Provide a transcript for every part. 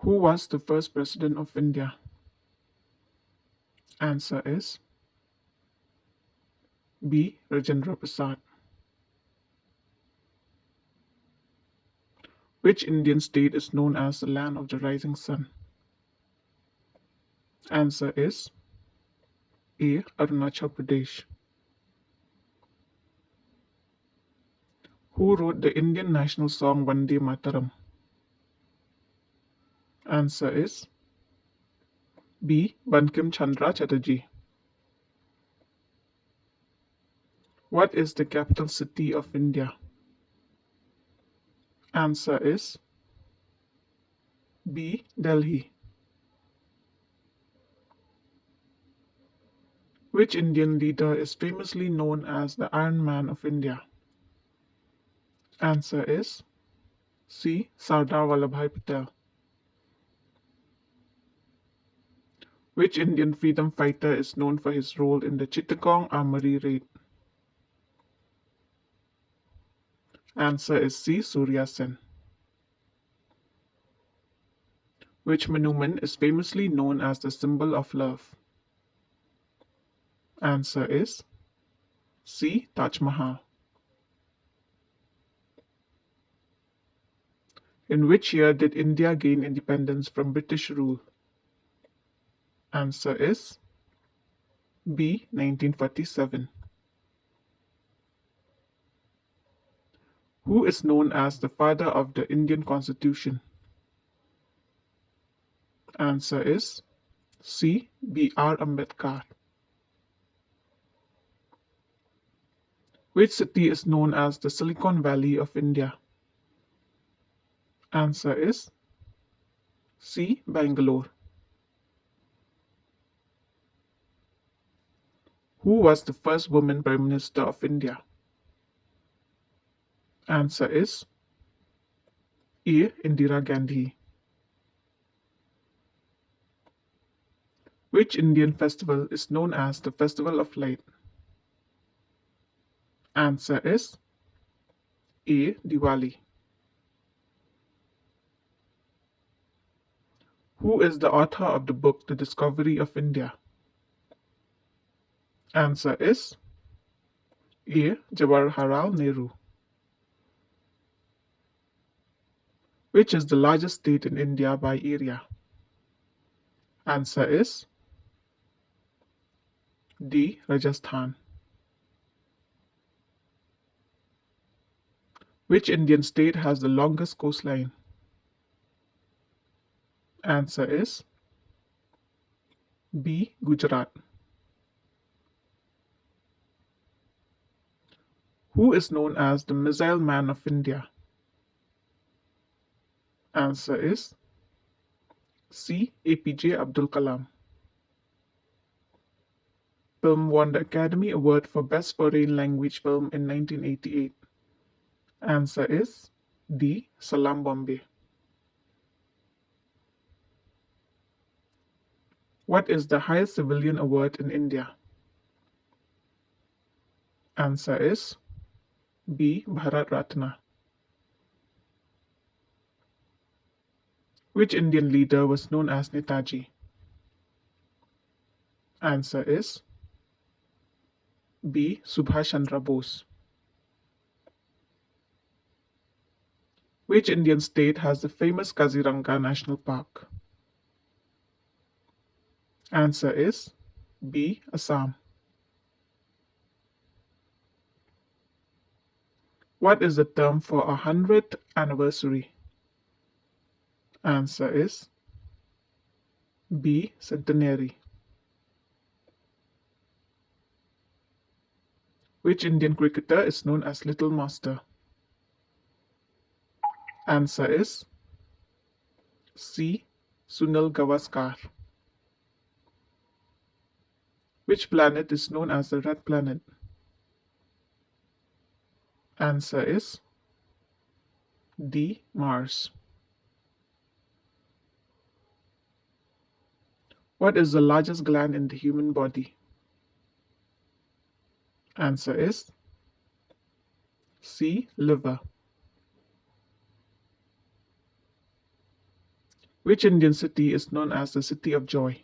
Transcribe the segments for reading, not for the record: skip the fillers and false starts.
Who was the first president of India? Answer is B. Rajendra Prasad. Which Indian state is known as the land of the rising sun? Answer is A. Arunachal Pradesh. Who wrote the Indian national song Vande Mataram? Answer is B. Bankim Chandra Chatterjee. What is the capital city of India? Answer is B. Delhi. Which Indian leader is famously known as the Iron Man of India? Answer is C. Sardar Vallabhbhai Patel. Which Indian freedom fighter is known for his role in the Chittagong Armory raid? Answer is C. Surya Sen. Which monument is famously known as the symbol of love? Answer is C. Taj Mahal. In which year did India gain independence from British rule? Answer is B. 1947. Who is known as the father of the Indian Constitution? Answer is C. B.R. Ambedkar. Which city is known as the Silicon Valley of India? Answer is C. Bangalore. Who was the first woman Prime Minister of India? Answer is A. Indira Gandhi. Which Indian festival is known as the Festival of Light? Answer is A. Diwali. Who is the author of the book The Discovery of India? Answer is A. Jawaharlal Nehru. Which is the largest state in India by area? Answer is D. Rajasthan. Which Indian state has the longest coastline? Answer is B. Gujarat. Who is known as the Missile Man of India? Answer is C. APJ Abdul Kalam. Film won the Academy Award for Best Foreign Language Film in 1988. Answer is D. Salam Bombay. What is the highest civilian award in India? Answer is B. Bharat Ratna. Which Indian leader was known as Netaji? Answer is B. Subhash Chandra Bose. Which Indian state has the famous Kaziranga National Park? Answer is B. Assam. What is the term for 100th anniversary? Answer is B. Centenary. Which Indian cricketer is known as Little Master? Answer is C. Sunil Gavaskar. Which planet is known as the Red Planet? Answer is D. Mars. What is the largest gland in the human body? Answer is C. Liver. Which Indian city is known as the City of Joy?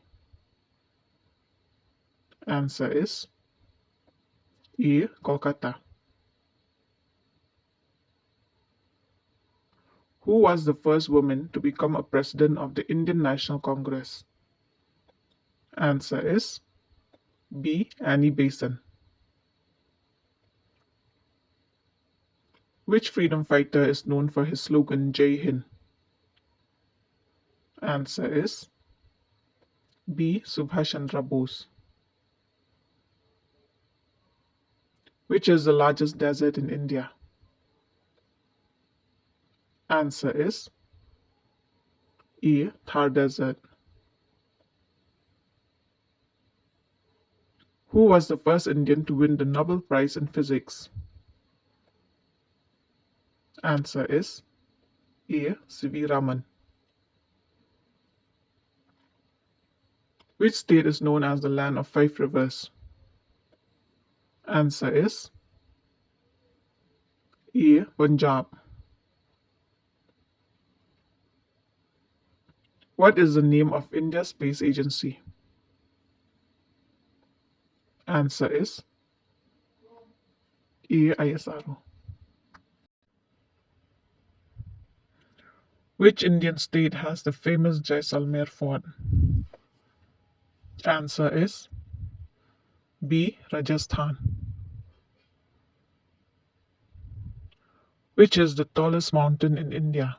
Answer is A. Kolkata. Who was the first woman to become a president of the Indian National Congress? Answer is B. Annie Besant. Which freedom fighter is known for his slogan Jai Hind? Answer is B. Subhash Chandra Bose. Which is the largest desert in India? Answer is A. Thar Desert. Who was the first Indian to win the Nobel Prize in Physics? Answer is A. C.V. Raman. Which state is known as the land of five rivers? Answer is A. Punjab. What is the name of India's space agency? Answer is A. ISRO. Which Indian state has the famous Jaisalmer fort? Answer is B. Rajasthan. Which is the tallest mountain in India?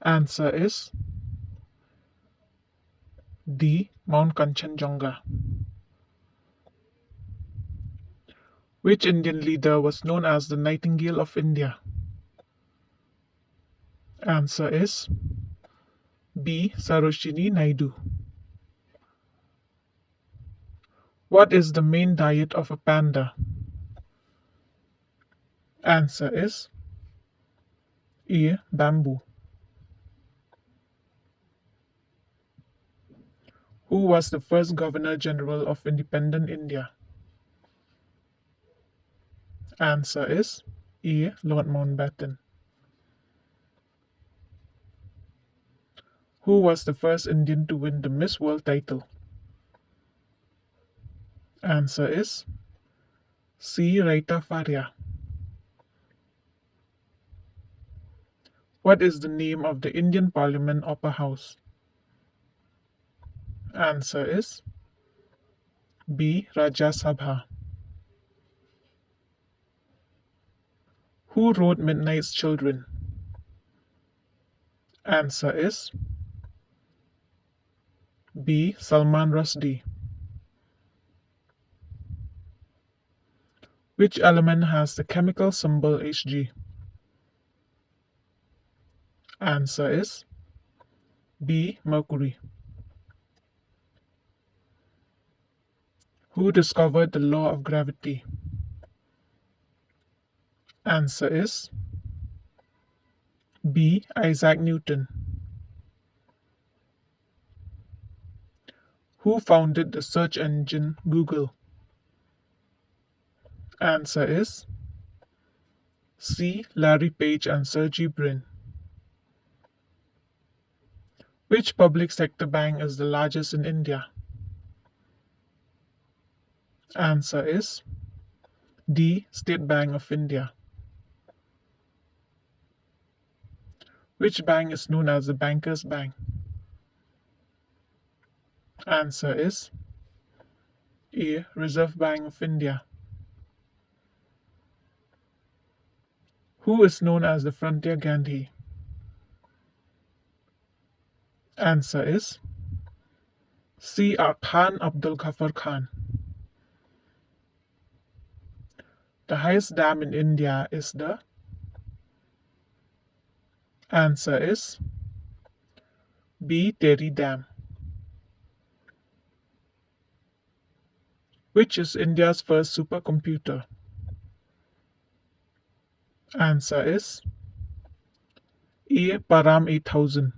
Answer is D. Mount Kanchenjunga. Which Indian leader was known as the Nightingale of India? Answer is B. Sarojini Naidu. What is the main diet of a panda? Answer is A. Bamboo. Who was the first Governor General of independent India? Answer is A. Lord Mountbatten. Who was the first Indian to win the Miss World title? Answer is C. Raita Faria. What is the name of the Indian Parliament Upper House? Answer is B. Rajya Sabha. Who wrote Midnight's Children? Answer is B. Salman Rushdie. Which element has the chemical symbol Hg? Answer is B. Mercury. Who discovered the law of gravity? Answer is B. Isaac Newton. Who founded the search engine Google? Answer is C. Larry Page and Sergey Brin. Which public sector bank is the largest in India? Answer is D. State Bank of India. Which bank is known as the Banker's Bank? Answer is A. Reserve Bank of India. Who is known as the Frontier Gandhi? Answer is C. Khan Abdul Ghaffar Khan. The highest dam in India is the? Answer is B. Tehri Dam. Which is India's first supercomputer? Answer is A. Param 8000.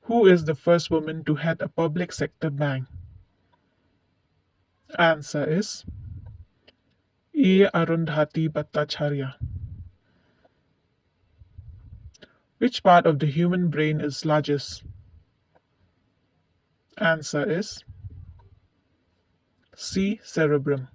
Who is the first woman to head a public sector bank? Answer is A. Arundhati Bhattacharya. Which part of the human brain is largest? Answer is C. Cerebrum.